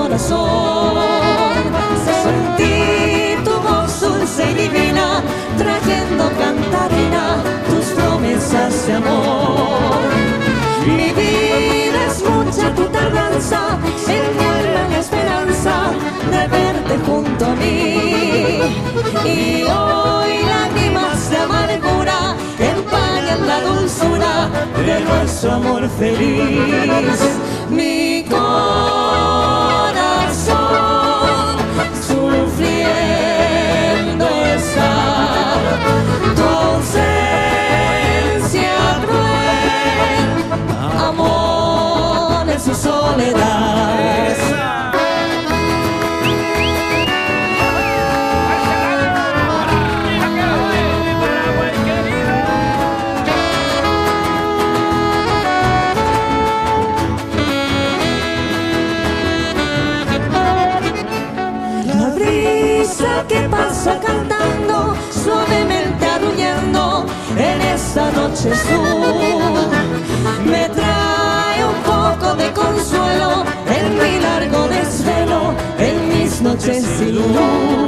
corazón. Sentí tu voz dulce y divina, trayendo cantarina tus promesas de amor. Mi vida es mucha tu tardanza, envuelve la esperanza de verte junto a mí. Y hoy lágrimas de amargura empañan la dulzura de nuestro amor feliz. Mi corazón sufriendo está, tu ausencia cruel, amor en su soledad. Que pasa cantando, suavemente arrullando en esta noche azul, me trae un poco de consuelo en mi largo desvelo, en mis noches sin luz.